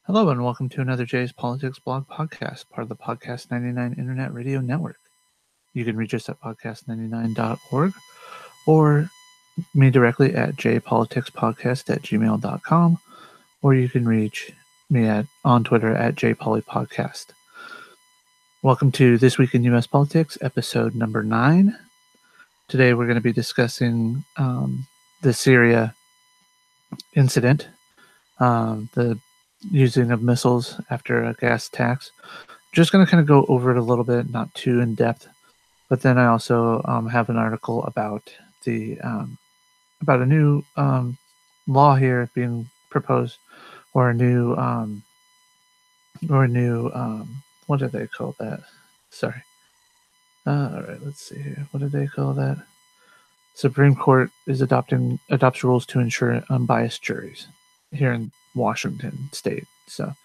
Hello and welcome to another Jay's Politics Blog podcast, part of the Podcast 99 Internet Radio Network. You can reach us at podcast99.org or me directly at jpoliticspodcast@gmail.com, or you can reach me on Twitter at jpolypodcast. Welcome to This Week in U.S. Politics, episode number 9. Today we're going to be discussing the Syria incident, the using of missiles after gas attacks. Just going to kind of go over it a little bit, not too in depth, but then I also have an article about the about a new law here being proposed, or a new what did they call that? Sorry. All right, let's see here. What did they call that? Supreme Court is adopts rules to ensure unbiased juries here in Washington State. So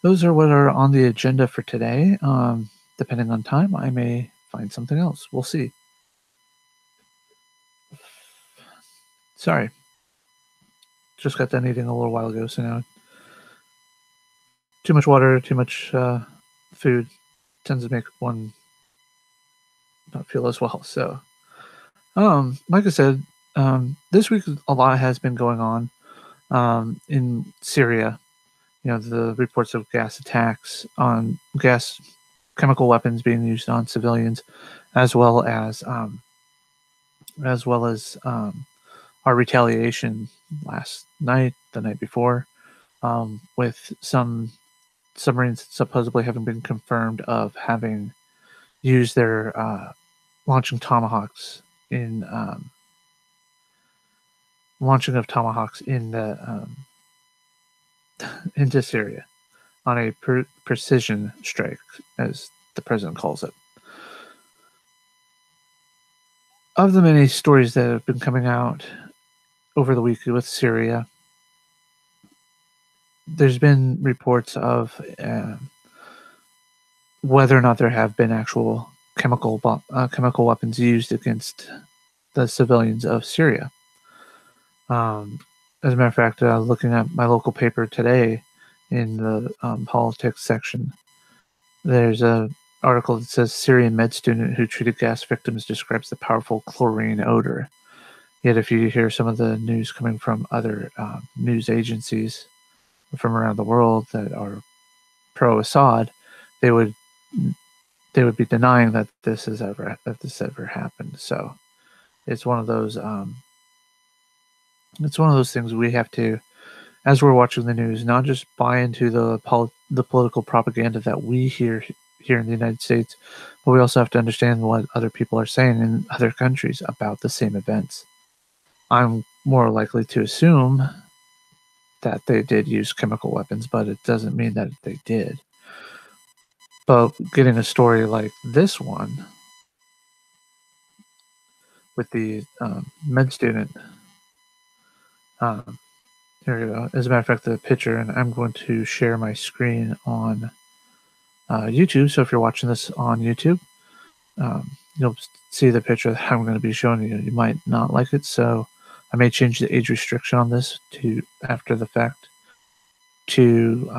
those are what are on the agenda for today. Depending on time, I may find something else. We'll see. Sorry. Just got done eating a little while ago, so now too much water, too much food tends to make one not feel as well. So, like I said, this week a lot has been going on in Syria. You know, the reports of gas attacks on chemical weapons being used on civilians, as well as our retaliation last night, the night before, with some submarines supposedly having been confirmed of having used their launching of Tomahawks in the into Syria on a precision strike, as the president calls it. Of the many stories that have been coming out over the week with Syria, there's been reports of whether or not there have been actual chemical weapons used against the civilians of Syria. As a matter of fact, looking at my local paper today in the politics section, there's an article that says Syrian med student who treated gas victims describes the powerful chlorine odor. Yet if you hear some of the news coming from other news agencies from around the world that are pro-Assad, they would be denying that this ever happened. So it's one of those things we have to, as we're watching the news, not just buy into the political propaganda that we hear here in the United States, but we also have to understand what other people are saying in other countries about the same events. I'm more likely to assume that they did use chemical weapons, but it doesn't mean that they did. But getting a story like this one with the med student, here we go. As a matter of fact, the picture, and I'm going to share my screen on YouTube. So if you're watching this on YouTube, you'll see the picture that I'm going to be showing you. You might not like it, so I may change the age restriction on this to after the fact to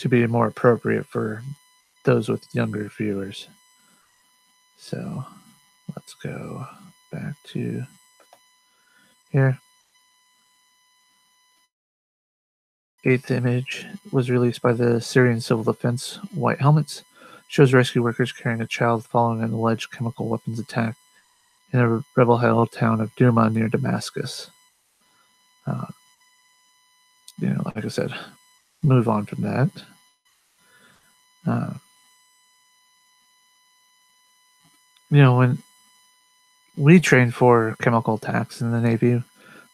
be more appropriate for those with younger viewers. So let's go back to here. 8th image was released by the Syrian Civil Defense White Helmets. Shows rescue workers carrying a child following an alleged chemical weapons attack in a rebel-held town of Douma near Damascus. Like I said, move on from that. When we trained for chemical attacks in the Navy,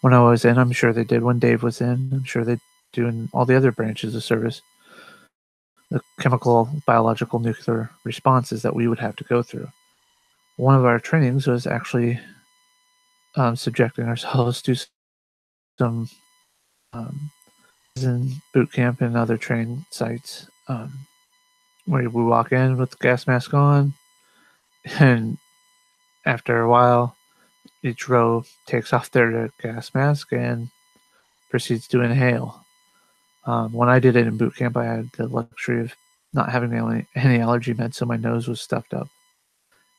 when I was in, I'm sure they did when Dave was in, I'm sure they do in all the other branches of service, the chemical, biological, nuclear responses that we would have to go through. One of our trainings was actually subjecting ourselves to some in boot camp and other training sites where we walk in with the gas mask on, and after a while, each row takes off their gas mask and proceeds to inhale. When I did it in boot camp, I had the luxury of not having any allergy meds, so my nose was stuffed up.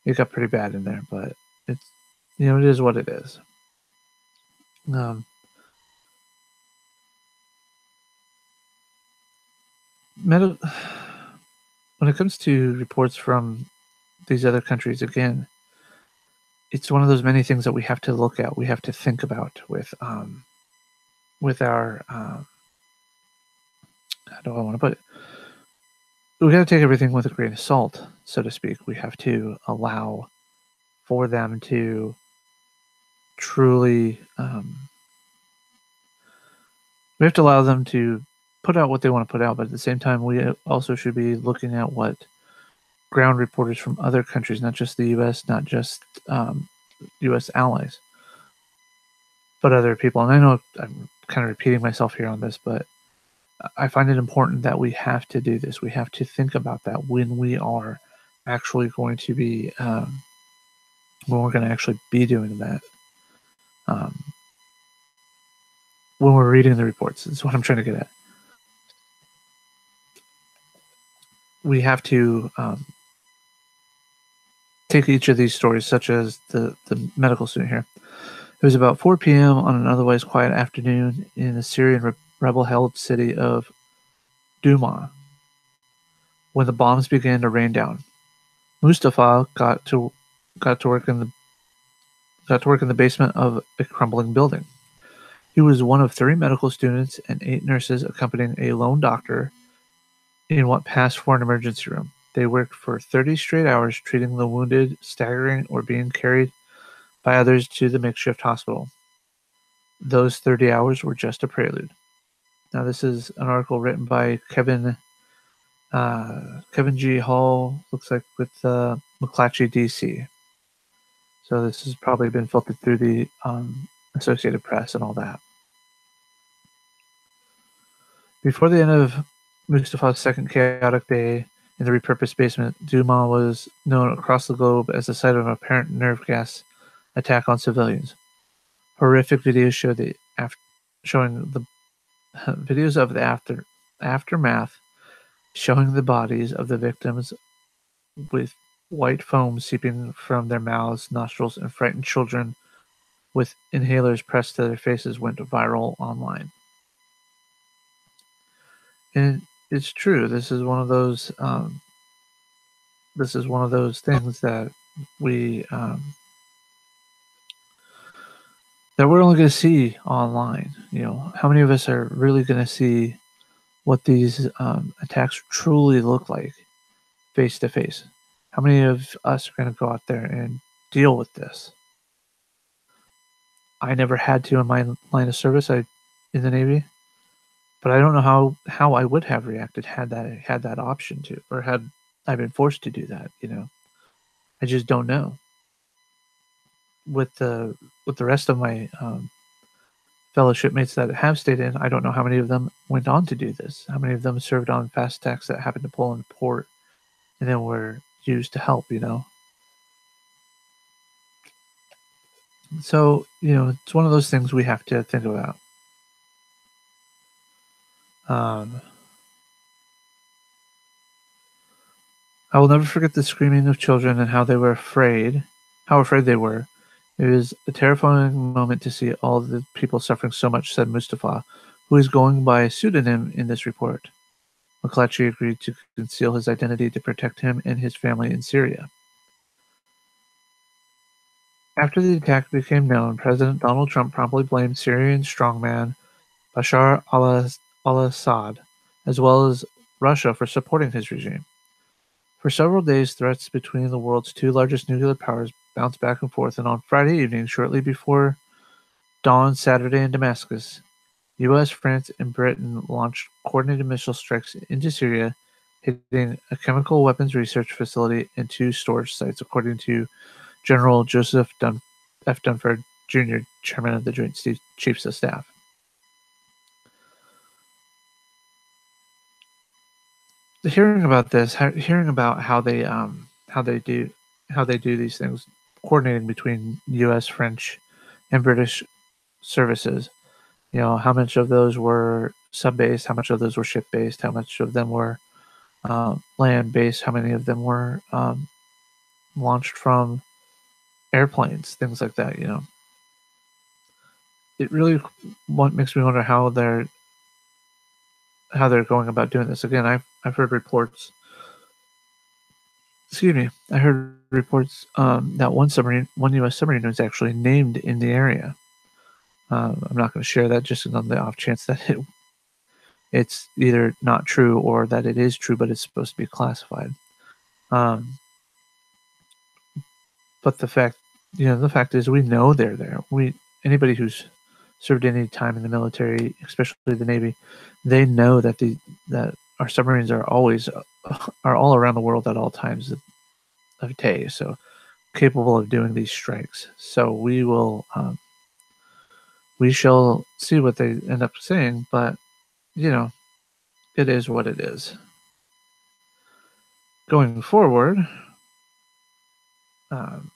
It got pretty bad in there, but it's, it is what it is. When it comes to reports from these other countries, again, it's one of those many things that we have to look at. We have to think about with our how do I want to put it? We got to take everything with a grain of salt, so to speak. We have to allow for them to truly. We have to allow them to put out what they want to put out, but at the same time, we also should be looking at what ground reporters from other countries, not just the U.S., not just U.S. allies, but other people. And I know I'm kind of repeating myself here on this, but I find it important that we have to do this. We have to think about that when we are actually going to be, when we're going to actually be doing that. When we're reading the reports, that's what I'm trying to get at. We have to take each of these stories, such as the medical student here. It was about 4 p.m. on an otherwise quiet afternoon in the Syrian rebel-held city of Douma when the bombs began to rain down. Mustafa got to work in the basement of a crumbling building. He was one of 3 medical students and 8 nurses accompanying a lone doctor in what passed for an emergency room. They worked for 30 straight hours treating the wounded, staggering, or being carried by others to the makeshift hospital. Those 30 hours were just a prelude. Now, this is an article written by Kevin G. Hall, looks like, with McClatchy, D.C. So this has probably been filtered through the Associated Press and all that. Before the end of Mustafa's second chaotic day in the repurposed basement, Douma was known across the globe as the site of an apparent nerve gas attack on civilians. Horrific videos showing the videos of the aftermath, showing the bodies of the victims with white foam seeping from their mouths, nostrils, and frightened children with inhalers pressed to their faces went viral online. And it's true. This is one of those. This is one of those things that we're only going to see online. How many of us are really going to see what these attacks truly look like face to face? How many of us are going to go out there and deal with this? I never had to in my line of service. In the Navy. But I don't know how I would have reacted had that option to, or had I been forced to do that. I just don't know. With the rest of my fellow shipmates that have stayed in, I don't know how many of them went on to do this. How many of them served on fast attacks that happened to pull in port and then were used to help. So it's one of those things we have to think about. I will never forget the screaming of children and how afraid they were. It was a terrifying moment to see all the people suffering so much, said Mustafa, who is going by a pseudonym in this report. McClatchy agreed to conceal his identity to protect him and his family in Syria. After the attack became known, President Donald Trump promptly blamed Syrian strongman Bashar al-Assad, as well as Russia, for supporting his regime. For several days, threats between the world's 2 largest nuclear powers bounced back and forth, and on Friday evening, shortly before dawn Saturday in Damascus, U.S., France, and Britain launched coordinated missile strikes into Syria, hitting a chemical weapons research facility and 2 storage sites, according to General Joseph F. Dunford, Jr., chairman of the Joint Chiefs of Staff. Hearing about this, hearing about how they do these things, coordinating between U.S., French, and British services, how much of those were sub-based, how much of those were ship-based, how much of them were land-based, how many of them were launched from airplanes, things like that. It really makes me wonder how they're going about doing this. Again, I've heard reports. Excuse me. I heard reports that one U.S. submarine was actually named in the area. I'm not going to share that just on the off chance that it's either not true or that it is true, but it's supposed to be classified. But the fact is, we know they're there. Anybody who's served any time in the military, especially the Navy, they know that that our submarines are all around the world at all times of day, so capable of doing these strikes. So we shall see what they end up saying, but it is what it is. Going forward, in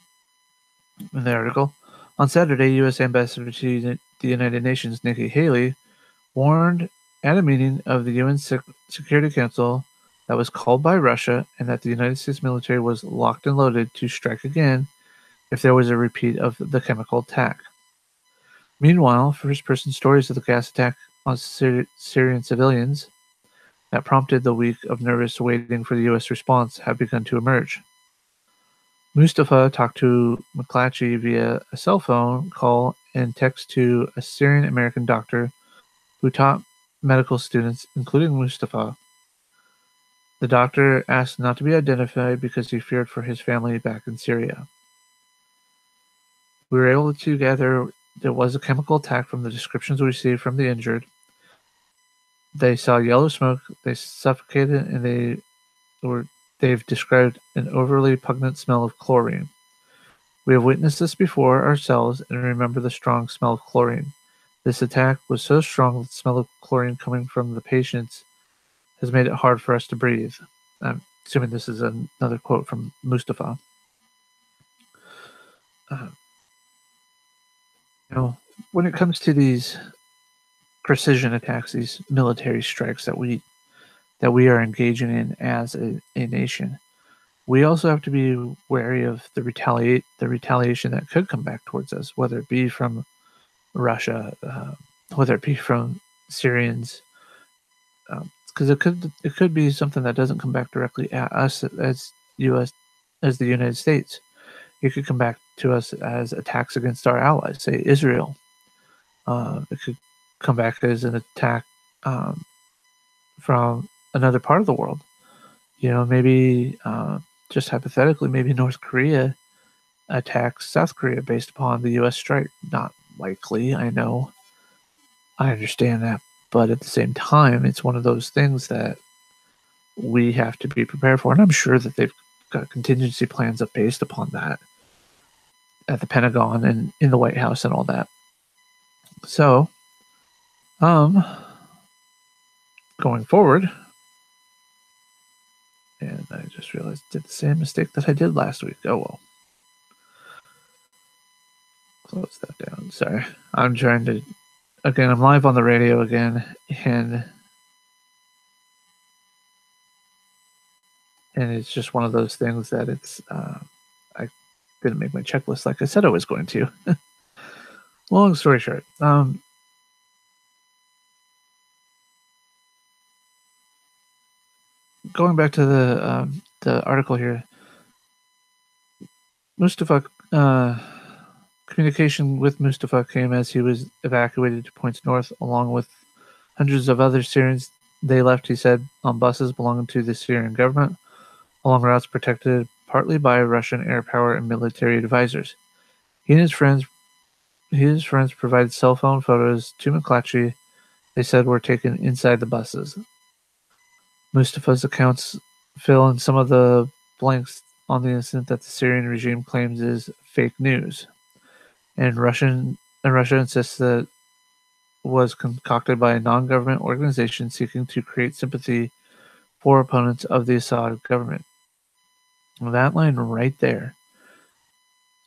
the article, on Saturday, U.S. Ambassador to the United Nations Nikki Haley warned at a meeting of the UN Security Council that was called by Russia and that the United States military was locked and loaded to strike again if there was a repeat of the chemical attack. Meanwhile, first-person stories of the gas attack on Syrian civilians that prompted the week of nervous waiting for the U.S. response have begun to emerge. Mustafa talked to McClatchy via a cell phone call and text to a Syrian-American doctor who taught medical students, including Mustafa. The doctor asked not to be identified because he feared for his family back in Syria. We were able to gather there was a chemical attack from the descriptions we received from the injured. They saw yellow smoke, they suffocated, and they've described an overly pungent smell of chlorine. We have witnessed this before ourselves and remember the strong smell of chlorine. This attack was so strong that the smell of chlorine coming from the patients has made it hard for us to breathe. I'm assuming this is another quote from Mustafa. When it comes to these precision attacks, these military strikes that we are engaging in as a nation, we also have to be wary of the retaliation that could come back towards us, whether it be from Russia, whether it be from Syrians, because it could be something that doesn't come back directly at us as the United States. It could come back to us as attacks against our allies, say Israel. It could come back as an attack from another part of the world. Maybe just hypothetically, maybe North Korea attacks South Korea based upon the U.S. strike. Not likely, I know. I understand that. But at the same time, it's one of those things that we have to be prepared for. And I'm sure that they've got contingency plans up based upon that at the Pentagon and in the White House and all that. So, going forward, and I just realized I did the same mistake that I did last week. Oh well. Close that down. Sorry. I'm trying to, again, I'm live on the radio again, and it's just one of those things that it's, I didn't make my checklist like I said I was going to. Long story short, going back to the article here, Mustafa, communication with Mustafa came as he was evacuated to points north, along with hundreds of other Syrians. They left, he said, on buses belonging to the Syrian government, along routes protected partly by Russian air power and military advisors. He and his friends provided cell phone photos to McClatchy they said were taken inside the buses. Mustafa's accounts fill in some of the blanks on the incident that the Syrian regime claims is fake news, and Russia insists that was concocted by a non-government organization seeking to create sympathy for opponents of the Assad government. Well, that line right there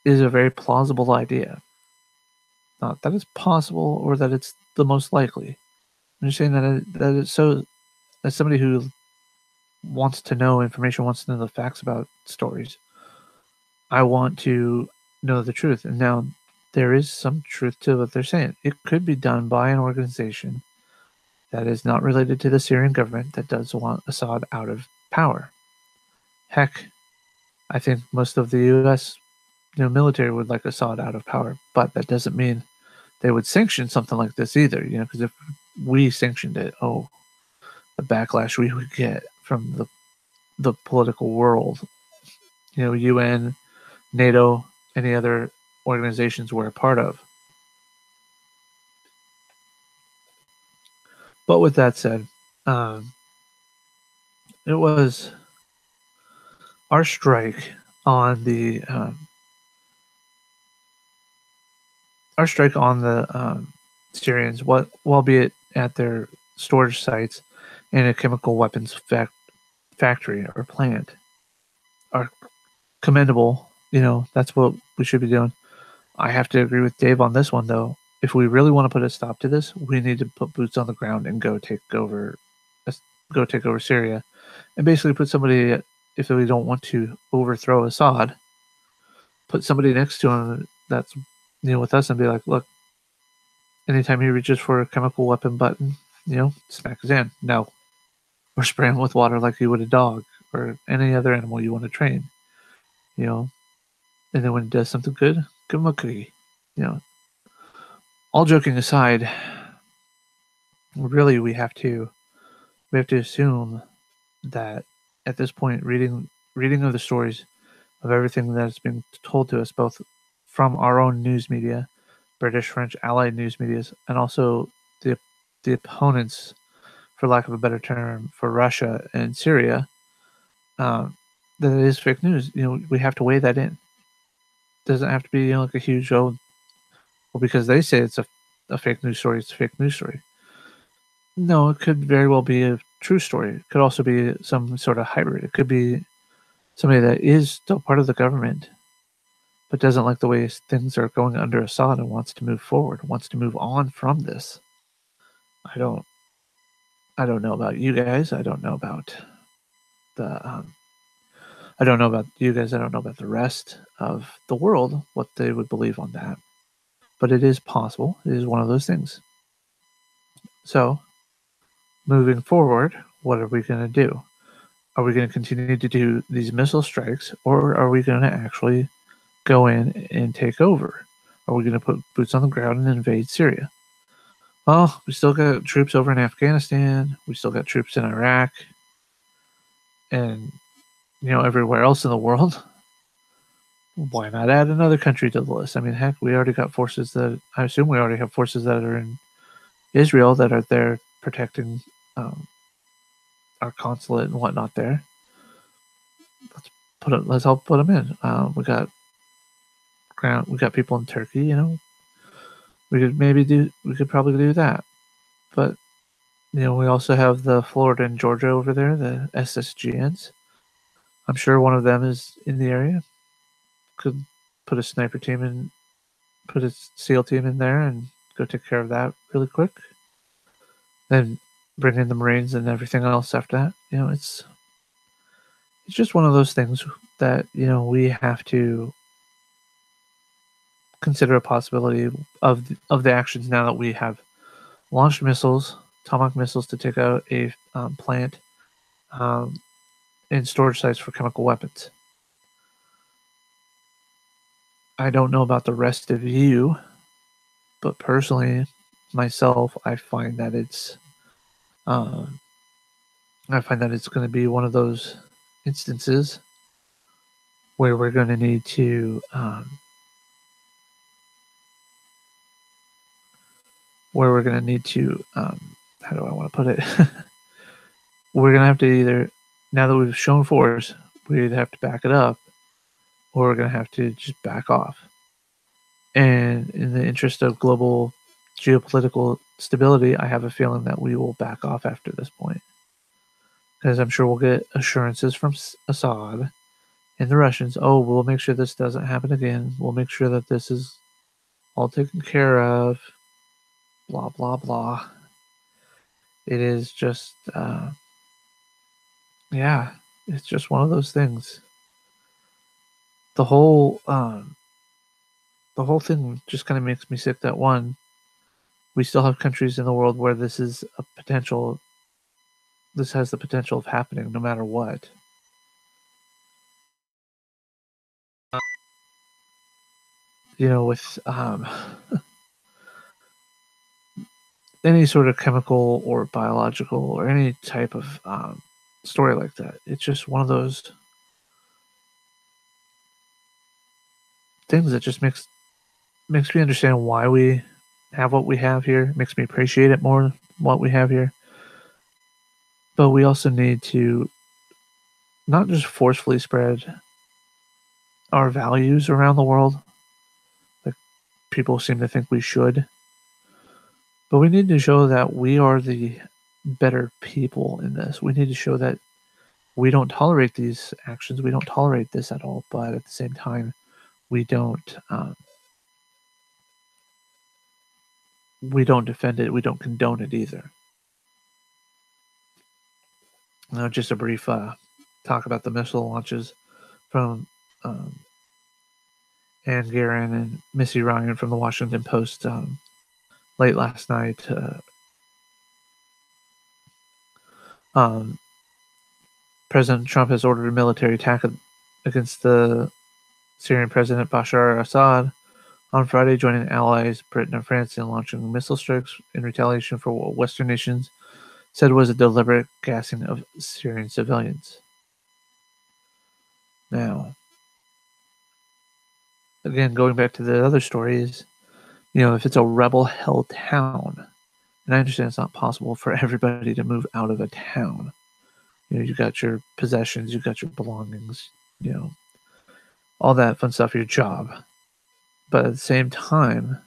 is a very plausible idea. Not that it's possible or that it's the most likely. I'm just saying that it's so, as somebody who wants to know information, wants to know the facts about stories, I want to know the truth. And now there is some truth to what they're saying. It could be done by an organization that is not related to the Syrian government that does want Assad out of power. Heck, I think most of the U.S. Military would like Assad out of power, but that doesn't mean they would sanction something like this either. Because if we sanctioned it, the backlash we would get from the political world, UN, NATO, any other organizations we're a part of. But with that said, it was our strike on the Syrians, albeit at their storage sites in a chemical weapons factory or plant, are commendable. That's what we should be doing. I have to agree with Dave on this one, though. If we really want to put a stop to this, we need to put boots on the ground and go take over Syria, and basically put somebody, if we don't want to overthrow Assad, put somebody next to him that's with us and be like, look, anytime he reaches for a chemical weapon button, smack his hand. No. Or spray him with water like you would a dog or any other animal you want to train. And then when he does something good, give him a cookie. All joking aside, really we have to assume that at this point, reading of the stories of everything that's been told to us, both from our own news media, British, French, Allied news medias, and also the opponents, for lack of a better term, for Russia and Syria, that it is fake news. We have to weigh that in. It doesn't have to be like a huge because they say it's a fake news story. It's a fake news story. No, it could very well be a true story. It could also be some sort of hybrid. It could be somebody that is still part of the government, but doesn't like the way things are going under Assad and wants to move forward, wants to move on from this. I don't know about you guys. I don't know about I don't know about you guys. I don't know about the rest of the world, what they would believe on that. But it is possible. It is one of those things. So, moving forward, what are we going to do? Are we going to continue to do these missile strikes, or are we going to actually go in and take over? Are we going to put boots on the ground and invade Syria? Well, we still got troops over in Afghanistan. We still got troops in Iraq. And, everywhere else in the world. Why not add another country to the list? I mean, heck, we already got forces that, I assume we already have forces that are in Israel that are there protecting our consulate and whatnot there. Let's help put them in. We got people in Turkey, we could probably do that. But, we also have the Florida and Georgia over there, the SSGNs. I'm sure one of them is in the area. Could put a sniper team in, put a SEAL team in there and go take care of that really quick. Then bring in the Marines and everything else after that. It's just one of those things that, we have to consider a possibility of the actions now that we have launched missiles, Tomahawk missiles, to take out a plant and storage sites for chemical weapons. I don't know about the rest of you, but personally, myself, I find that it's going to be one of those instances where we're going to need to how do I want to put it? We're going to have to either, now that we've shown force, we either have to back it up, or we're going to have to just back off. And in the interest of global geopolitical stability, I have a feeling that we will back off after this point. Because I'm sure we'll get assurances from Assad and the Russians, we'll make sure this doesn't happen again. We'll make sure that this is all taken care of. blah, blah, blah. It is just, it's just one of those things. The whole thing just kind of makes me sick that one, we still have countries in the world where this has the potential of happening no matter what. With any sort of chemical or biological or any type of story like that, it's just one of those things that just makes me understand why we have what we have here. Makes me appreciate it more, what we have here. But we also need to not just forcefully spread our values around the world, like people seem to think we should, but we need to show that we are the better people in this. We need to show that we don't tolerate these actions. We don't tolerate this at all. But at the same time, we don't defend it. We don't condone it either. Now, just a brief talk about the missile launches from Ann Guerin and Missy Ryan from the Washington Post late last night. President Trump has ordered a military attack against the Syrian President Bashar al-Assad on Friday, joining allies Britain and France in launching missile strikes in retaliation for what Western nations said was a deliberate gassing of Syrian civilians. Now, again, going back to the other stories, if it's a rebel-held town, and I understand it's not possible for everybody to move out of a town. You got your possessions, you got your belongings, all that fun stuff, your job. But at the same time,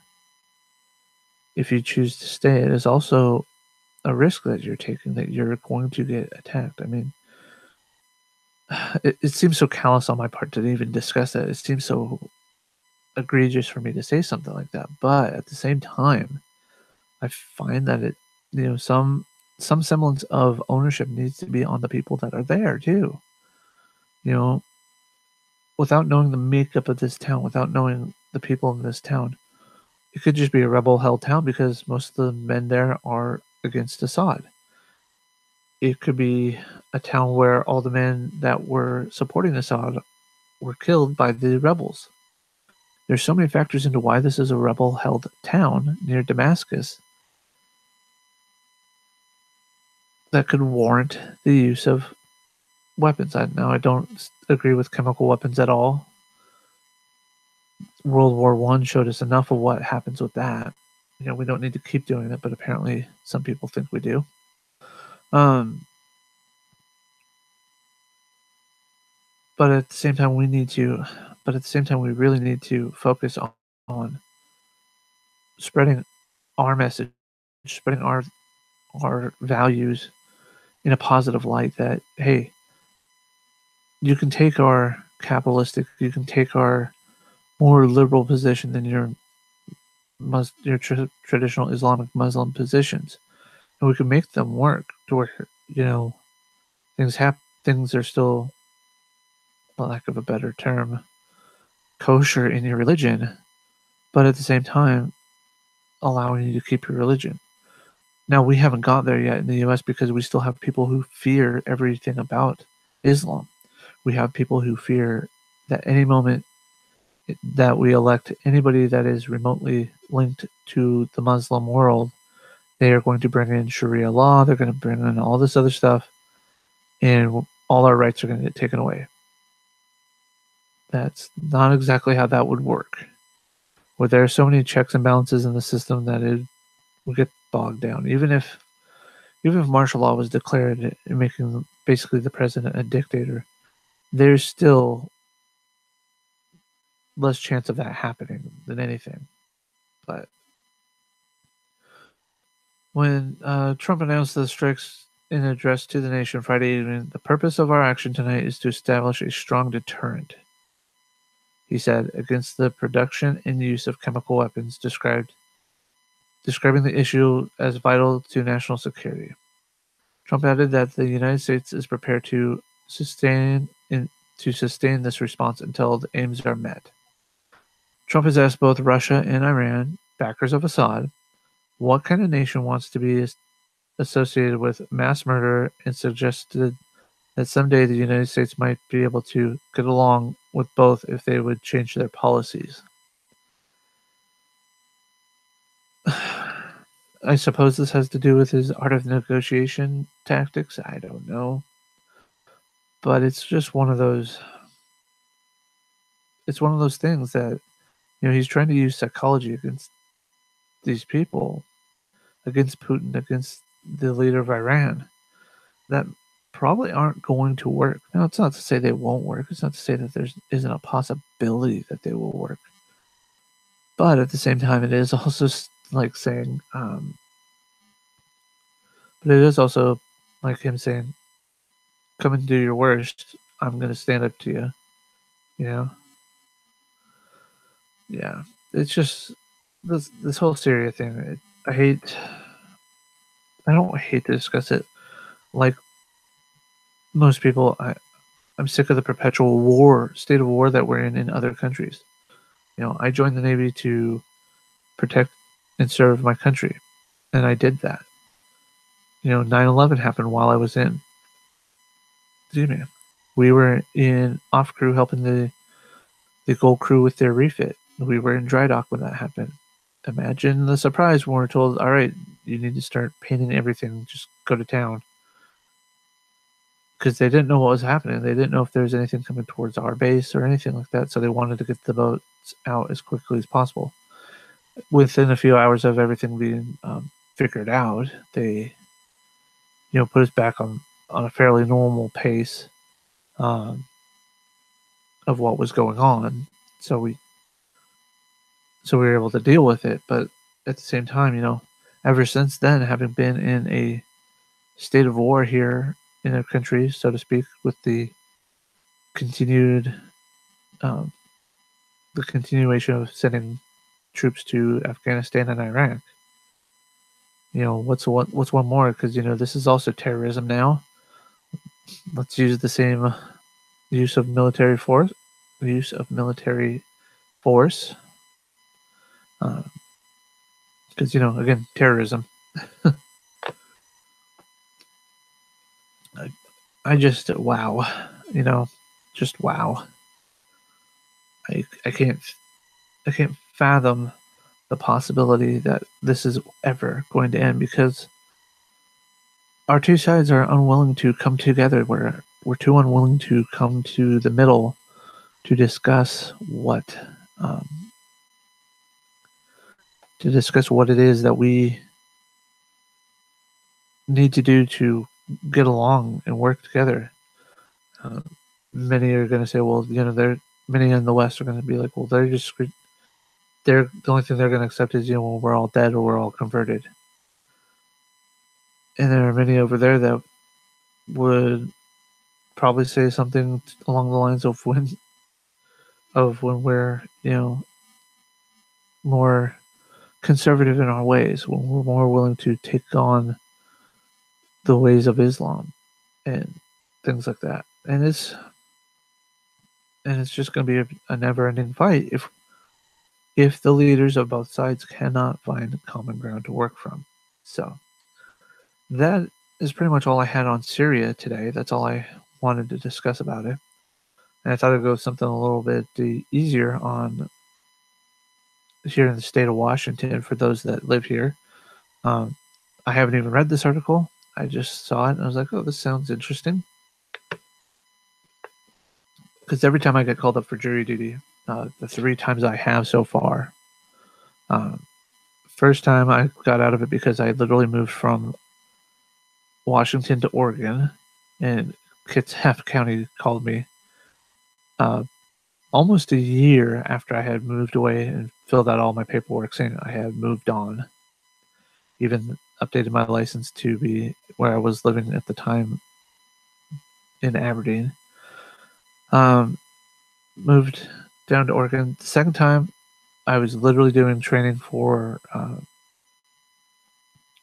if you choose to stay, it is also a risk that you're taking, that you're going to get attacked. I mean, it seems so callous on my part to even discuss that. It seems so egregious for me to say something like that. But at the same time, I find that some semblance of ownership needs to be on the people that are there too. Without knowing the makeup of this town, without knowing the people in this town, it could just be a rebel-held town because most of the men there are against Assad. It could be a town where all the men that were supporting Assad were killed by the rebels. There's so many factors into why this is a rebel-held town near Damascus that could warrant the use of weapons. Now, I don't agree with chemical weapons at all. World War I showed us enough of what happens with that. We don't need to keep doing it, but apparently some people think we do. But at the same time, we really need to focus on spreading our message, spreading our values in a positive light. That, hey, you can take our capitalistic, you can take our more liberal position than your traditional Islamic Muslim positions, and we can make them work to where things are still, for lack of a better term, kosher in your religion, but at the same time allowing you to keep your religion. Now, we haven't got there yet in the U.S. because we still have people who fear everything about Islam. We have people who fear that any moment that we elect anybody that is remotely linked to the Muslim world, they are going to bring in Sharia law, they're going to bring in all this other stuff, and all our rights are going to get taken away. That's not exactly how that would work. Where there are so many checks and balances in the system that it would get bogged down. Even if martial law was declared, making basically the president a dictator, there's still less chance of that happening than anything. But when Trump announced the strikes in an address to the nation Friday evening, the purpose of our action tonight is to establish a strong deterrent, he said, against the production and use of chemical weapons, describing the issue as vital to national security. Trump added that the United States is prepared to sustain this response until the aims are met. Trump has asked both Russia and Iran, backers of Assad, what kind of nation wants to be associated with mass murder, and suggested that someday the United States might be able to get along with both if they would change their policies. I suppose this has to do with his art of negotiation tactics. I don't know. But it's just one of those things that, he's trying to use psychology against these people, against Putin, against the leader of Iran, that probably aren't going to work. Now, it's not to say they won't work. It's not to say that there isn't a possibility that they will work. But at the same time, it is also like saying, but it is also like him saying, come and do your worst. I'm going to stand up to you. Yeah. It's just this whole Syria thing. I don't hate to discuss it. Like most people, I'm sick of the perpetual state of war that we're in other countries. I joined the Navy to protect and serve my country, and I did that. 9/11 happened while I was in. Excuse me. We were in off crew helping the Gold crew with their refit. We were in dry dock when that happened. Imagine the surprise when we're told, all right, you need to start painting everything, just go to town. Because they didn't know what was happening. They didn't know if there was anything coming towards our base or anything like that, so they wanted to get the boats out as quickly as possible. Within a few hours of everything being figured out, they put us back on a fairly normal pace of what was going on. So we were able to deal with it. But at the same time, ever since then, having been in a state of war here in our country, so to speak, with the continuation of sending troops to Afghanistan and Iraq. What's one more? Because this is also terrorism now. Let's use the same use of military force. Because again, terrorism. I just wow, just wow. I can't fathom the possibility that this is ever going to end, because our two sides are unwilling to come together. We're too unwilling to come to the middle to discuss what it is that we need to do to get along and work together. Many are going to say, well, many in the West are going to be like, well, the only thing they're going to accept is, when we're all dead or we're all converted. And there are many over there that would probably say something along the lines of when we're, more conservative in our ways, when we're more willing to take on the ways of Islam and things like that. And it's just going to be a never-ending fight if the leaders of both sides cannot find common ground to work from. So that is pretty much all I had on Syria today. That's all I wanted to discuss about it. And I thought I'd go with something a little bit easier on here in the state of Washington for those that live here. I haven't even read this article. I just saw it and I was like, oh, this sounds interesting. Because every time I get called up for jury duty, the 3 times I have so far, first time I got out of it because I literally moved from Washington to Oregon, and Kitsap County called me almost a year after I had moved away and filled out all my paperwork saying I had moved on. Even updated my license to be where I was living at the time in Aberdeen. Moved down to Oregon. The second time, I was literally doing training for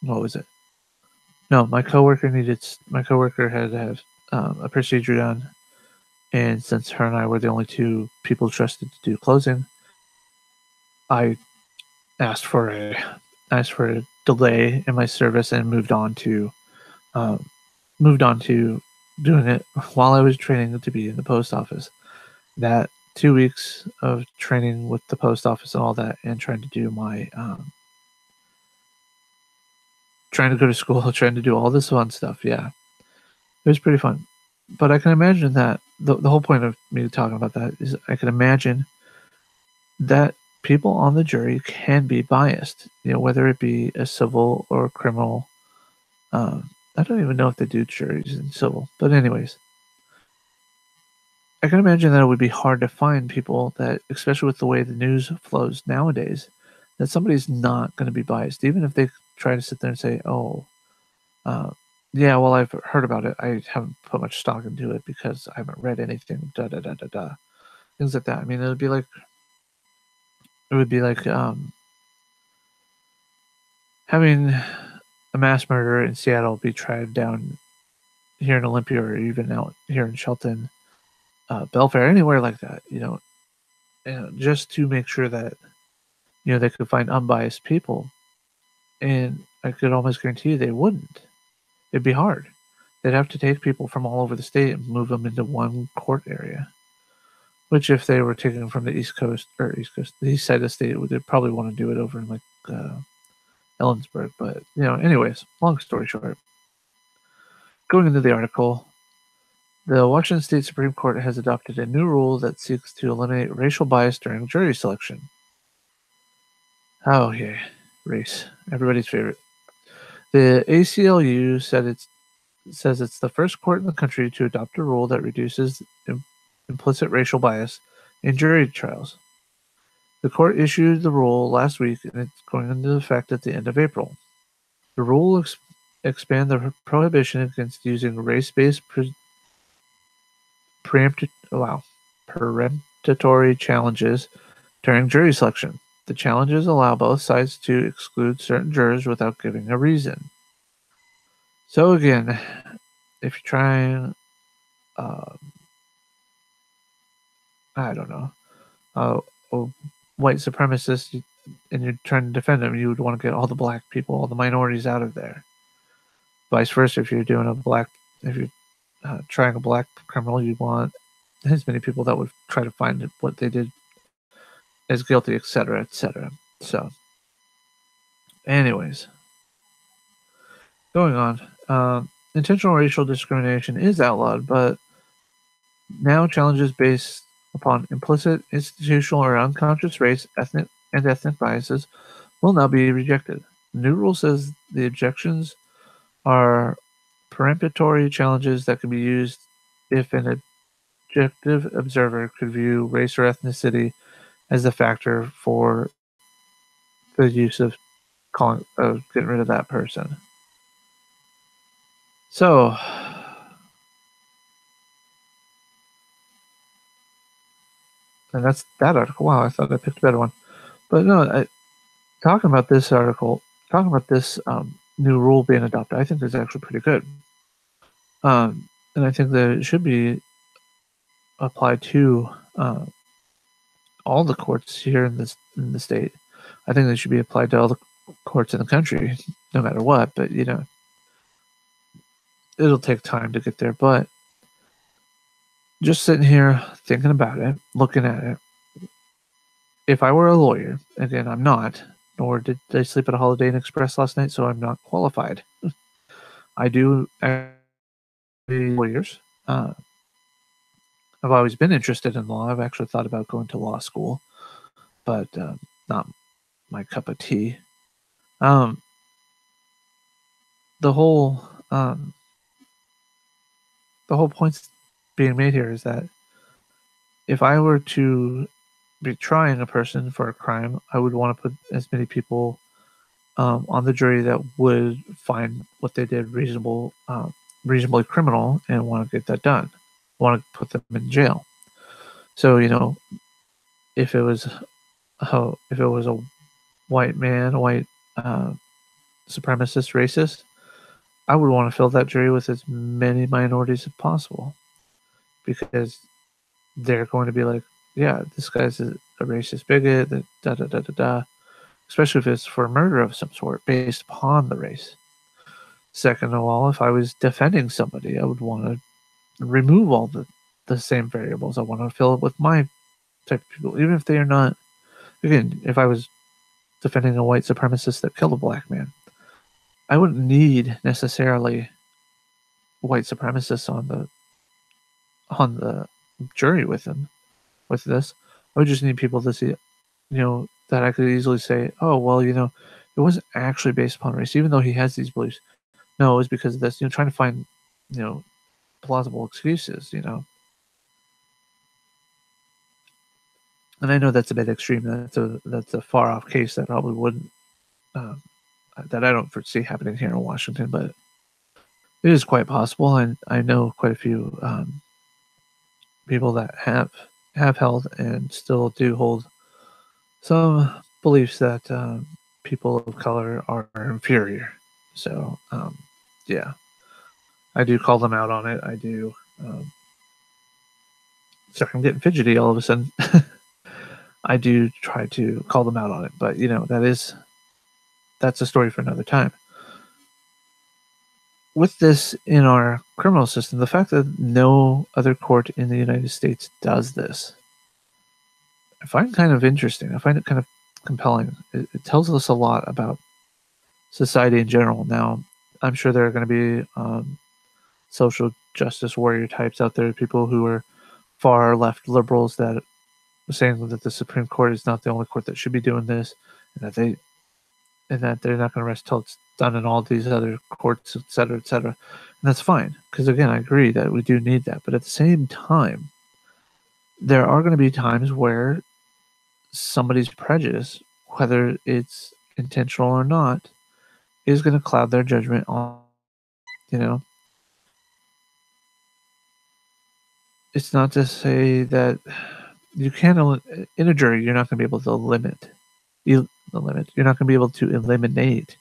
what was it? No, my coworker had to have a procedure done, and since her and I were the only two people trusted to do closing, I asked for a delay in my service and um, moved on to doing it while I was training to be in the post office. That 2 weeks of training with the post office and all that, and trying to do my trying to go to school, trying to do all this fun stuff. Yeah, it was pretty fun. But I can imagine that the whole point of me talking about that is I can imagine that people on the jury can be biased, whether it be a civil or a criminal. I don't even know if they do juries in civil, but anyways, I can imagine that it would be hard to find people that, especially with the way the news flows nowadays, that somebody's not going to be biased, even if they try to sit there and say, "Oh, uh, yeah, well, I've heard about it. I haven't put much stock into it because I haven't read anything." Da da da da da. Things like that. I mean, it would be like having a mass murderer in Seattle be tried down here in Olympia or even out here in Shelton, Belfair, anywhere like that. Just to make sure that they could find unbiased people, and I could almost guarantee you they wouldn't. It'd be hard. They'd have to take people from all over the state and move them into one court area. Which, if they were taken from the East Coast, the east side of the state, they'd probably want to do it over in like Ellensburg. But anyways, long story short, going into the article, the Washington State Supreme Court has adopted a new rule that seeks to eliminate racial bias during jury selection. Oh yeah, race, everybody's favorite. The ACLU says it's the first court in the country to adopt a rule that reduces implicit racial bias in jury trials. The court issued the rule last week, and it's going into effect at the end of April. The rule expand the prohibition against using race-based peremptory challenges during jury selection. The challenges allow both sides to exclude certain jurors without giving a reason. So again, if you're trying, I don't know, a white supremacist, and you're trying to defend them, you would want to get all the black people, all the minorities out of there. Vice versa, if you're trying a black criminal, you want as many people that would try to find what they did as guilty, etc., etc. So, anyways, going on. Intentional racial discrimination is outlawed, but now challenges based upon implicit, institutional, or unconscious race, ethnic biases will now be rejected. The new rule says the objections are peremptory challenges that can be used if an objective observer could view race or ethnicity as a factor for the use of getting rid of that person. So, and that's that article. Wow, I thought I picked a better one. But no, talking about this new rule being adopted, I think is actually pretty good. And I think that it should be applied to all the courts here in the state. I think they should be applied to all the courts in the country, no matter what. But it'll take time to get there. But just sitting here thinking about it, looking at it, if I were a lawyer, again, I'm not, nor did I sleep at a Holiday Inn Express last night, so I'm not qualified. I do lawyers. I've always been interested in law. I've actually thought about going to law school, but not my cup of tea. The whole point being made here is that if I were to be trying a person for a crime, I would want to put as many people on the jury that would find what they did reasonably criminal and want to get that done, want to put them in jail. So if it was a white man, supremacist, racist, I would want to fill that jury with as many minorities as possible, because they're going to be like, yeah, this guy's a racist bigot, da da da da da. Especially if it's for murder of some sort based upon the race. Second of all, if I was defending somebody, I would want to remove all the same variables. I want to fill it with my type of people, even if they are not. Again, if I was defending a white supremacist that killed a black man, I wouldn't need necessarily white supremacists on the jury with him. With this, I would just need people to see, that I could easily say, oh well, it wasn't actually based upon race, even though he has these beliefs. No, it was because of this. Trying to find, plausible excuses. And I know that's a bit extreme. That's a far off case that probably wouldn't, um, that I don't foresee happening here in Washington, but it is quite possible. And I know quite a few people that have held and still do hold some beliefs that people of color are inferior. So, yeah, I do call them out on it. I do. Sorry, I'm getting fidgety all of a sudden. I do try to call them out on it, but that's a story for another time. With this in our criminal system, the fact that no other court in the United States does this, I find kind of interesting. I find it kind of compelling. It tells us a lot about society in general. Now, I'm sure there are going to be social justice warrior types out there, people who are far left liberals that are saying that the Supreme Court is not the only court that should be doing this, and that they're not going to rest till it's done in all these other courts, et cetera, et cetera. And that's fine, because again, I agree that we do need that. But at the same time, there are going to be times where somebody's prejudice, whether it's intentional or not, is going to cloud their judgment on, you know. It's not to say that you can't, in a jury, you're not going to be able to you're not going to be able to eliminate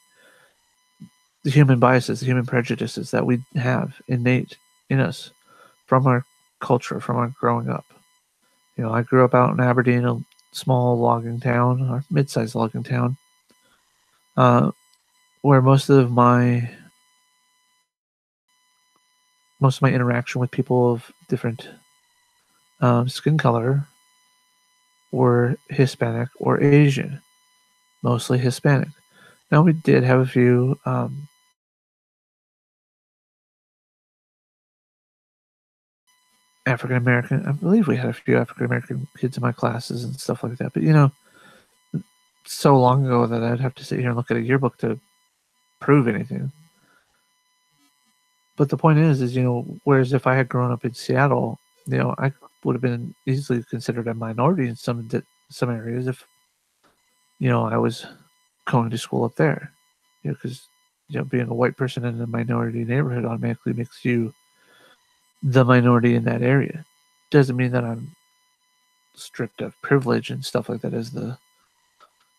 the human biases, the human prejudices that we have innate in us from our culture, from our growing up. I grew up out in Aberdeen, a small logging town, or mid-sized logging town, where most of my interaction with people of different skin color were Hispanic or Asian, mostly Hispanic. Now, we did have a few African American. I believe we had a few African American kids in my classes and stuff like that. But so long ago that I'd have to sit here and look at a yearbook to prove anything. But the point is, whereas if I had grown up in Seattle, I would have been easily considered a minority in some areas if, I was going to school up there. Because, being a white person in a minority neighborhood automatically makes you the minority in that area. Doesn't mean that I'm stripped of privilege and stuff like that as the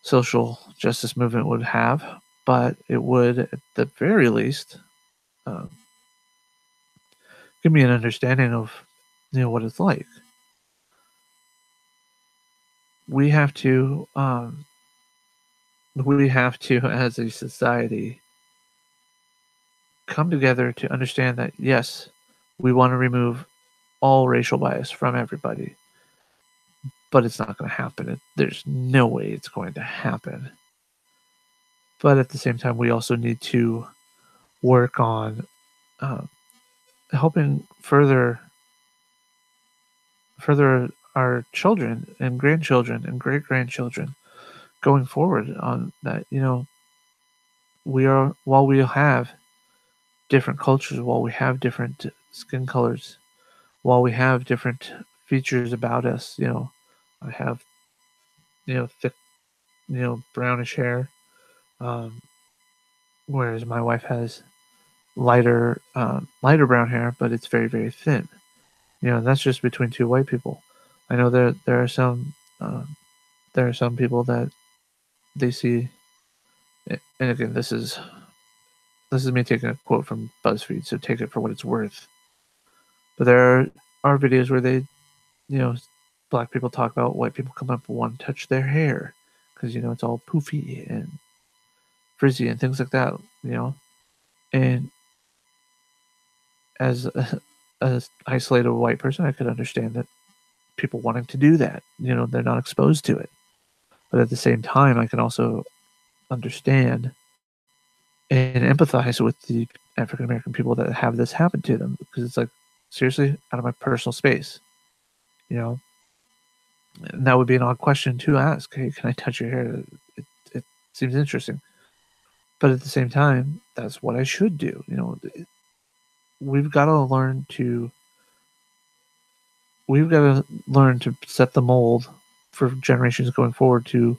social justice movement would have, but it would, at the very least, give me an understanding of, what it's like. We have to, as a society, come together to understand that, yes, we want to remove all racial bias from everybody, but it's not going to happen. There's no way it's going to happen. But at the same time, we also need to work on helping further our children and grandchildren and great grandchildren going forward on that. While we have different cultures, while we have different skin colors, while we have different features about us, I have thick, brownish hair, whereas my wife has lighter brown hair, but it's very, very thin. That's just between two white people. I know there are some people that they see and again, this is me taking a quote from BuzzFeed, so take it for what it's worth. But there are videos where they, black people talk about white people come up and want to touch their hair because it's all poofy and frizzy and things like that, And as a isolated white person, I could understand that people wanting to do that. They're not exposed to it. But at the same time, I can also understand and empathize with the African American people that have this happen to them because it's like, seriously, out of my personal space, And that would be an odd question to ask. Hey, can I touch your hair? It seems interesting. But at the same time, that's what I should do. We've got to learn to set the mold for generations going forward to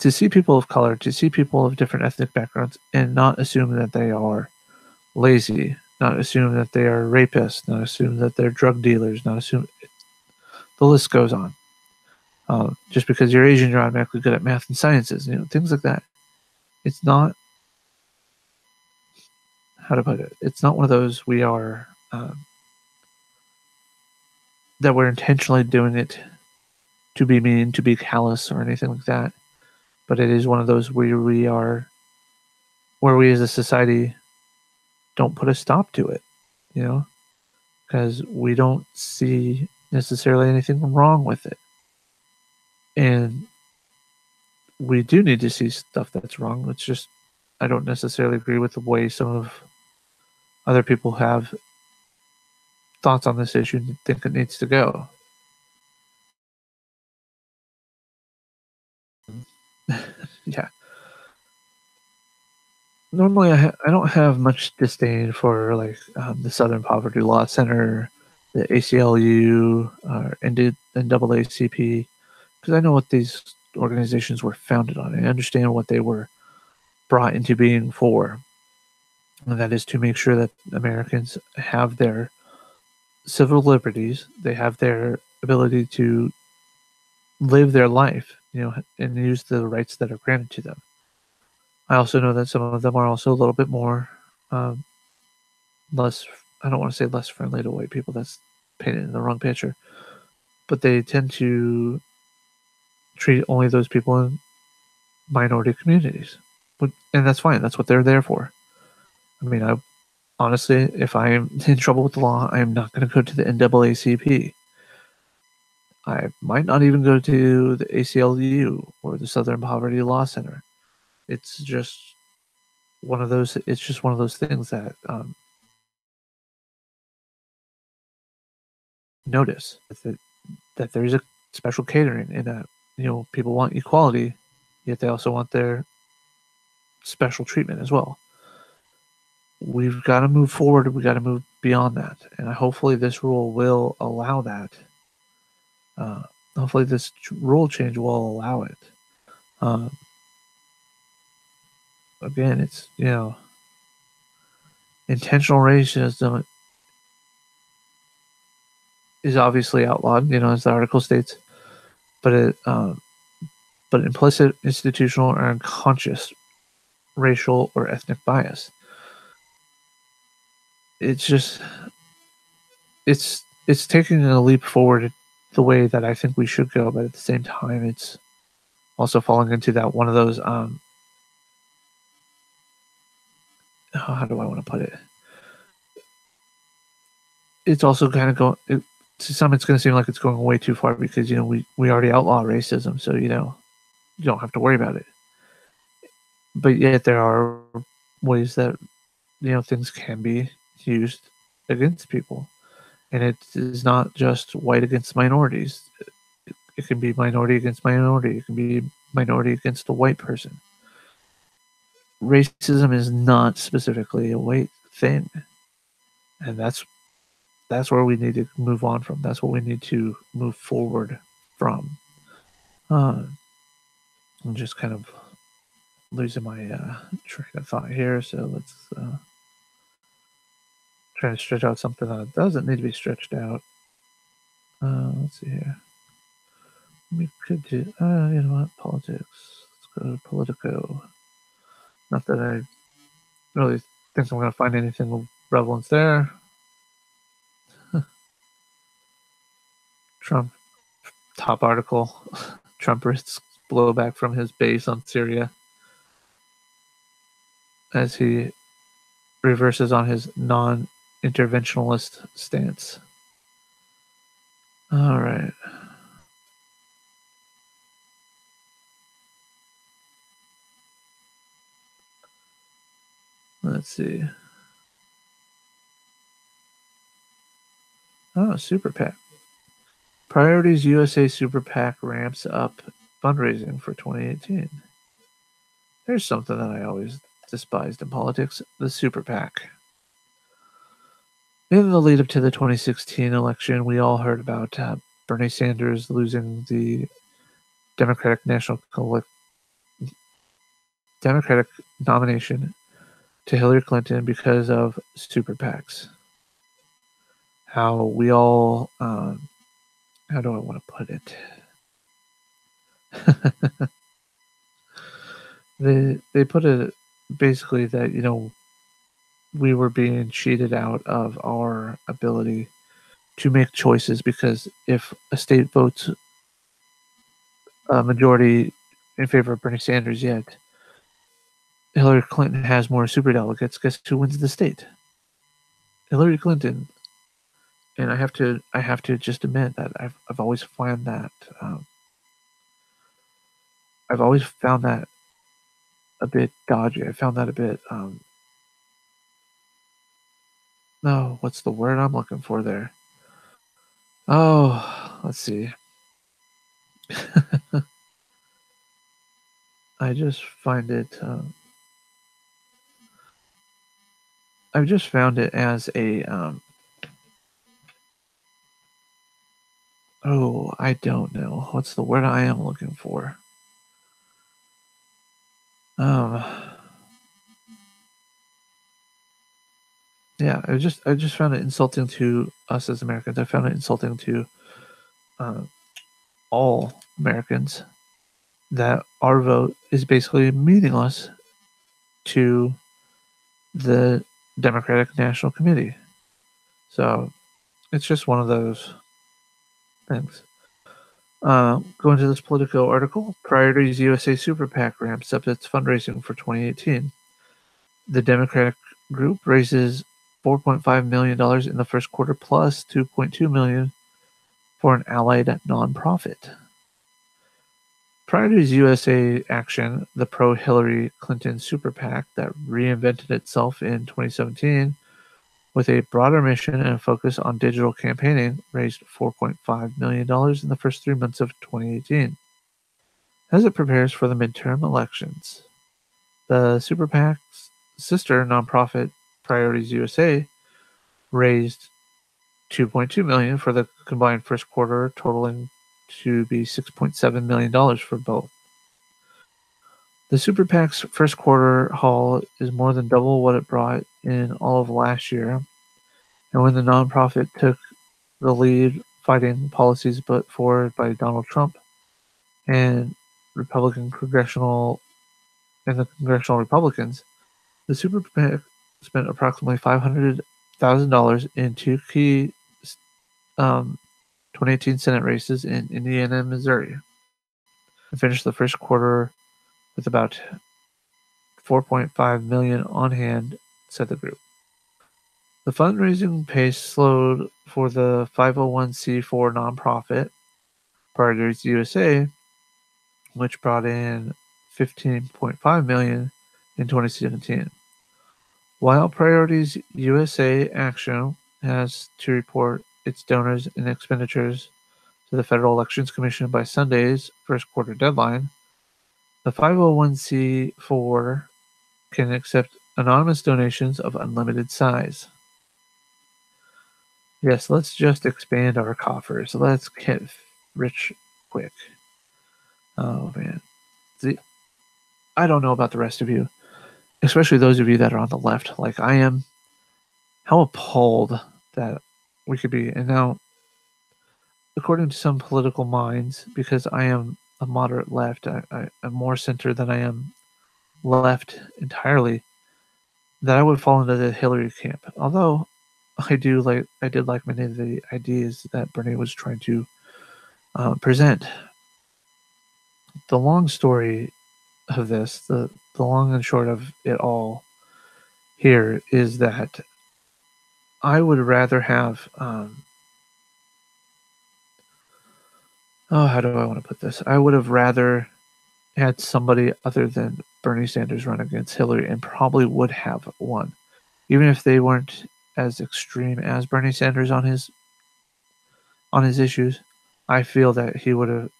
see people of color, to see people of different ethnic backgrounds, and not assume that they are lazy, not assume that they are rapists, not assume that they're drug dealers, not assume the list goes on. Just because you're Asian, you're automatically good at math and sciences, things like that. It's not, how to put it, it's not one of those we are, that we're intentionally doing it to be mean, to be callous, or anything like that. But it is one of those where we as a society don't put a stop to it, because we don't see necessarily anything wrong with it. And we do need to see stuff that's wrong. It's just, I don't necessarily agree with the way some of other people have thoughts on this issue and think it needs to go. Yeah. Normally, I don't have much disdain for like the Southern Poverty Law Center, the ACLU, or NAACP, because I know what these organizations were founded on. I understand what they were brought into being for, and that is to make sure that Americans have their civil liberties, they have their ability to live their life, and use the rights that are granted to them. I also know that some of them are also a little bit more less, I don't want to say less friendly to white people, that's painted in the wrong picture, but they tend to treat only those people in minority communities. And that's fine. That's what they're there for. I mean, honestly, if I am in trouble with the law, I am not going to go to the NAACP. I might not even go to the ACLU or the Southern Poverty Law Center. It's just one of those. It's just one of those things that notice that there is a special catering, and that people want equality, yet they also want their special treatment as well. We've got to move forward. We got to move beyond that, and hopefully this rule will allow that. Hopefully this rule change will allow it. Again, it's intentional racism is obviously outlawed, as the article states, but implicit, institutional, or unconscious racial or ethnic bias. It's just, it's taking a leap forward the way that I think we should go, but at the same time, it's also falling into that one of those, how do I want to put it? It's also kind of going, to some, it's going to seem like it's going way too far because, we already outlaw racism, so, you don't have to worry about it. But yet there are ways that, things can be used against people. And it is not just white against minorities. It can be minority against minority. It can be minority against a white person. Racism is not specifically a white thing. And that's where we need to move on from. That's what we need to move forward from. I'm just kind of losing my train of thought here, so let's try to stretch out something that doesn't need to be stretched out. Let's see here. We could do, you know what, politics. Let's Go to Politico. Not that I really think I'm going to find anything of relevance there. Trump, top article. Trump risks blowback from his base on Syria as he reverses on his non-interventionalist stance. All right. Let's see. Oh, Super PAC. Priorities USA Super PAC ramps up fundraising for 2018. There's something that I always despised in politics, the Super PAC. In the lead up to the 2016 election, we all heard about Bernie Sanders losing the Democratic nomination to Hillary Clinton because of Super PACs. How we all, how do I want to put it? They put it basically that, we were being cheated out of our ability to make choices, because if a state votes a majority in favor of Bernie Sanders, yet Hillary Clinton has more superdelegates, guess who wins the state? Hillary Clinton. And I have to just admit that I've always found that a bit dodgy. I found that a bit no, what's the word I'm looking for there? Oh, let's see. I just find it. I've just found it as a. Oh, I don't know. What's the word I am looking for? Yeah, I just found it insulting to us as Americans. I found it insulting to all Americans that our vote is basically meaningless to the Democratic National Committee. So it's just one of those things. Going to this Politico article, Priorities USA Super PAC ramps up its fundraising for 2018. The Democratic group raises $4.5 million in the first quarter, plus $2.2 million for an allied nonprofit. Priorities USA Action, the pro-Hillary Clinton super PAC that reinvented itself in 2017 with a broader mission and focus on digital campaigning, raised $4.5 million in the first 3 months of 2018. As it prepares for the midterm elections, the super PAC's sister nonprofit, Priorities USA, raised $2.2 million for the combined first quarter, totaling to be $6.7 million for both. The Super PAC's first quarter haul is more than double what it brought in all of last year, and when the nonprofit took the lead fighting policies put forward by Donald Trump and the congressional Republicans, the Super PAC spent approximately $500,000 in two key 2018 Senate races in Indiana and Missouri, and finished the first quarter with about $4.5 million on hand, said the group. The fundraising pace slowed for the 501c4 nonprofit, Priorities USA, which brought in $15.5 million in 2017. While Priorities USA Action has to report its donors and expenditures to the Federal Elections Commission by Sunday's first quarter deadline, the 501c4 can accept anonymous donations of unlimited size. Yes, let's just expand our coffers. Let's get rich quick. Oh, man. I don't know about the rest of you, especially those of you that are on the left like I am, how appalled that we could be. And now, according to some political minds, because I am a moderate left. I'm more center than I am left entirely. That I would fall into the Hillary camp. Although I did like many of the ideas that Bernie was trying to present. The long story of this, the long and short of it all here is that I would rather have how do I want to put this? I would have rather had somebody other than Bernie Sanders run against Hillary, and probably would have won, even if they weren't as extreme as Bernie Sanders on his issues. I feel that he would have,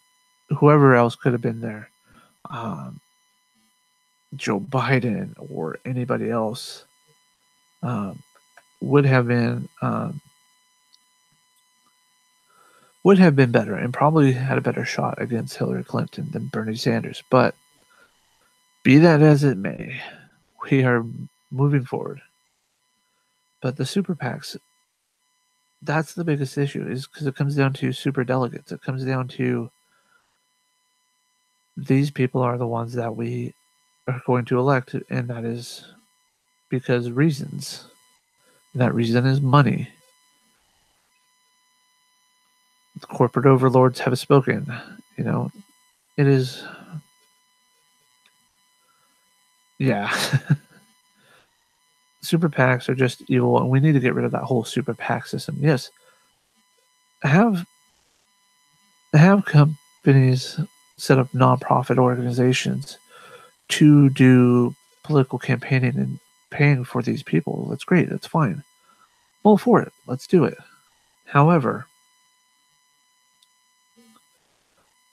whoever else could have been there, Joe Biden or anybody else, would have been better, and probably had a better shot against Hillary Clinton than Bernie Sanders. But be that as it may, we are moving forward. But the super PACs, that's the biggest issue, is because it comes down to super delegates. It comes down to these people are the ones that we are going to elect, and that is because reasons. And that reason is money. The corporate overlords have spoken. It is. Yeah. Super PACs are just evil, and we need to get rid of that whole super PAC system. Yes. Have companies set up nonprofit organizations to do political campaigning and paying for these people. That's great. That's fine. All for it. Let's do it. However,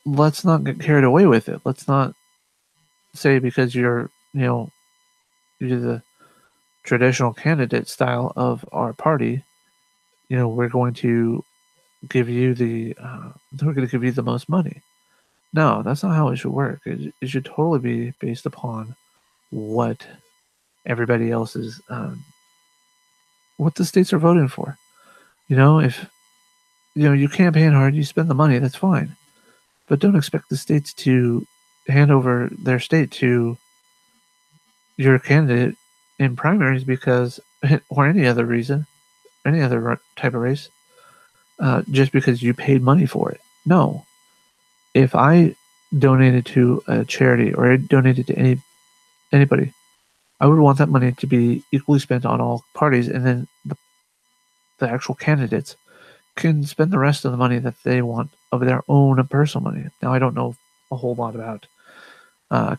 let's not get carried away with it. Let's not say because you're the traditional candidate style of our party, we're going to give you the most money. No, that's not how it should work. It should totally be based upon what everybody else is, what the states are voting for. If you campaign hard, you spend the money, that's fine. But don't expect the states to hand over their state to your candidate in primaries because, or any other reason, any other type of race, just because you paid money for it. No. If I donated to a charity or I donated to anybody, I would want that money to be equally spent on all parties, and then the actual candidates can spend the rest of the money that they want of their own personal money. Now, I don't know a whole lot about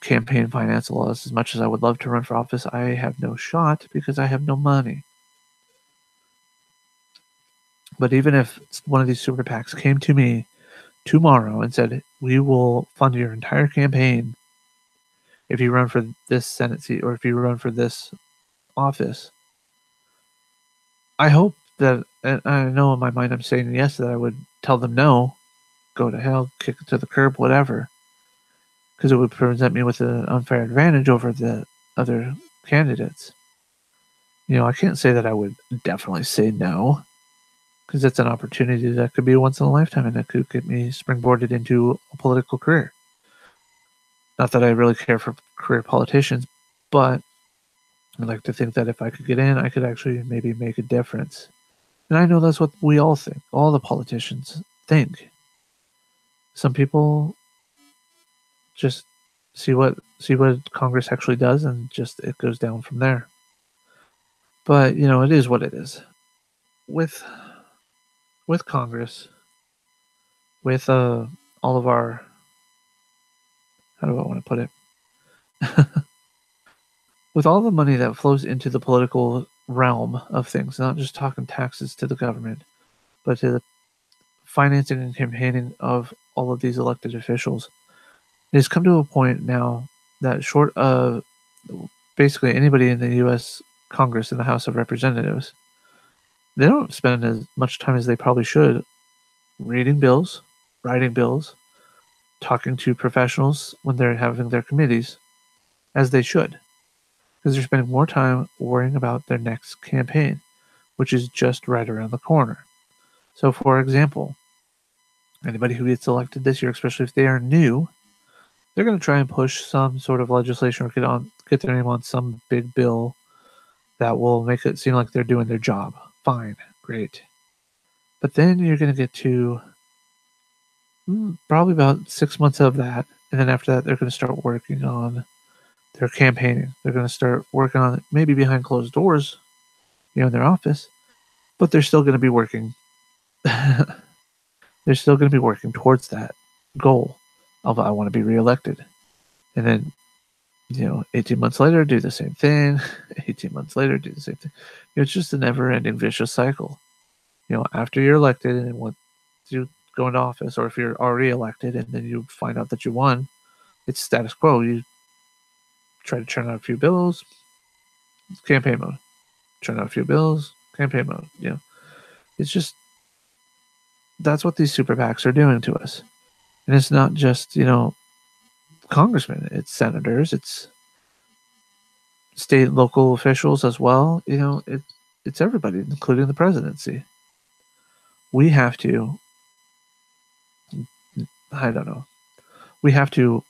campaign finance laws. As much as I would love to run for office, I have no shot because I have no money. But even if one of these super PACs came to me tomorrow and said, we will fund your entire campaign if you run for this Senate seat or if you run for this office, I hope that, and I know in my mind I'm saying yes, that I would tell them no, go to hell, kick it to the curb, whatever, because it would present me with an unfair advantage over the other candidates. I can't say that I would definitely say no, because it's an opportunity that could be once in a lifetime, and that could get me springboarded into a political career. Not that I really care for career politicians, but I'd like to think that if I could get in, I could actually maybe make a difference. And I know that's what we all think. All the politicians think. Some people just see what Congress actually does, and just it goes down from there. But it is what it is. With Congress, with all of our, how do I want to put it? With all the money that flows into the political realm of things, not just talking taxes to the government, but to the financing and campaigning of all of these elected officials, it has come to a point now that short of basically anybody in the U.S. Congress and the House of Representatives, they don't spend as much time as they probably should reading bills, writing bills, talking to professionals when they're having their committees, as they should, because they're spending more time worrying about their next campaign, which is just right around the corner. So, for example, Anybody who gets elected this year, especially if they are new, they're going to try and push some sort of legislation or get their name on some big bill that will make it seem like they're doing their job. Fine, great. But then you're going to get to probably about 6 months of that. And then after that, they're going to start working on their campaigning. They're going to start working on it, maybe behind closed doors, in their office, but they're still going to be working. They're still going to be working towards that goal of I want to be reelected. And then, 18 months later, do the same thing. 18 months later, do the same thing. It's just a never-ending vicious cycle. After you're elected and once you go into office, or if you're already elected and then you find out that you won, it's status quo. You try to churn out a few bills, campaign mode. Churn out a few bills, campaign mode. It's just, that's what these super PACs are doing to us. And it's not just, congressmen, it's senators, it's state and local officials as well. It's everybody, including the presidency. We have to, we have to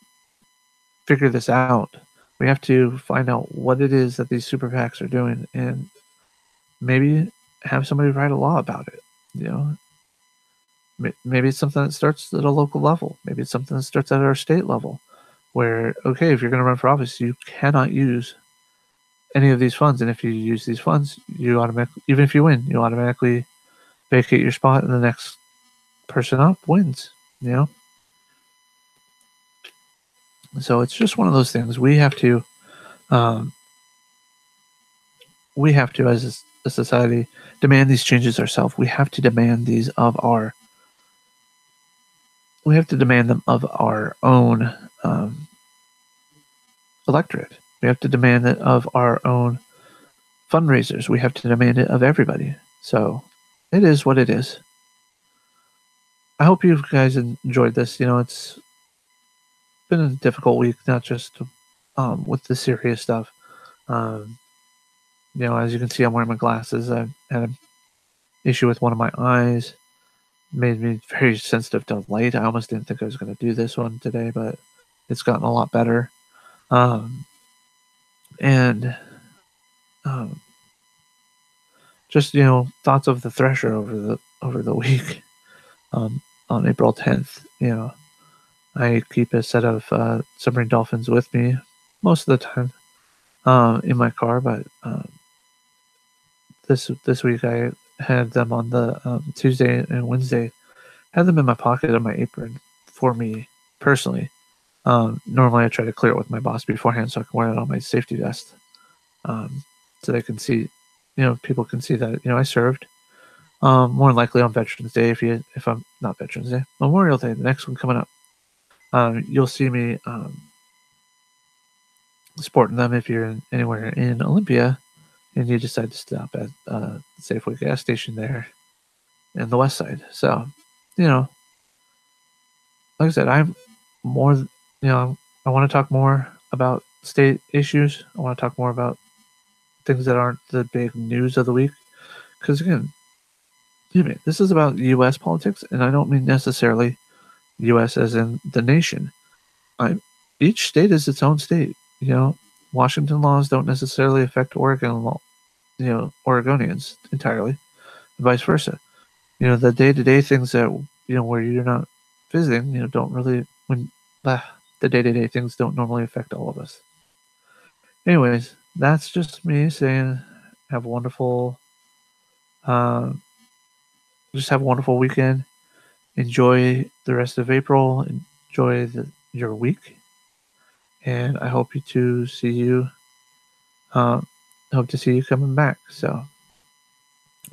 figure this out. We have to find out what it is that these super PACs are doing and maybe have somebody write a law about it. Maybe it's something that starts at a local level. Maybe it's something that starts at our state level where, okay, if you're going to run for office, you cannot use any of these funds. And if you use these funds, you automatically, even if you win, you automatically vacate your spot and the next person up wins, So it's just one of those things. We have to, as a society, demand these changes ourselves. We have to demand these we have to demand them of our own electorate. We have to demand it of our own fundraisers. We have to demand it of everybody. So it is what it is. I hope you guys enjoyed this. It's been a difficult week, not just with the serious stuff. As you can see, I'm wearing my glasses. I had an issue with one of my eyes. Made me very sensitive to light. I almost didn't think I was going to do this one today, but it's gotten a lot better. Just thoughts of the Thresher over the week. On April 10th, I keep a set of submarine dolphins with me most of the time in my car, but this week I had them on the Tuesday and Wednesday. Had them in my pocket on my apron for me personally. Normally I try to clear it with my boss beforehand so I can wear it on my safety vest, so they can see, people can see that I served. More than likely on Veterans Day, if I'm not Veterans Day, Memorial Day, the next one coming up, you'll see me sporting them if you're anywhere in Olympia and you decide to stop at Safeway gas station there in the west side. So, like I said, I'm more, I want to talk more about state issues. I want to talk more about things that aren't the big news of the week. Because again, this is about U.S. politics, and I don't mean necessarily U.S. as in the nation. Each state is its own state. Washington laws don't necessarily affect Oregon law, Oregonians entirely, and vice versa. The day-to-day things that, where you're not visiting, don't really, the day-to-day things don't normally affect all of us. Anyways, that's just me saying have a wonderful, just have a wonderful weekend. Enjoy the rest of April. Enjoy your week. And I hope to see you coming back. So,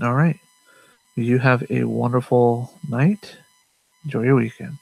all right. You have a wonderful night. Enjoy your weekend.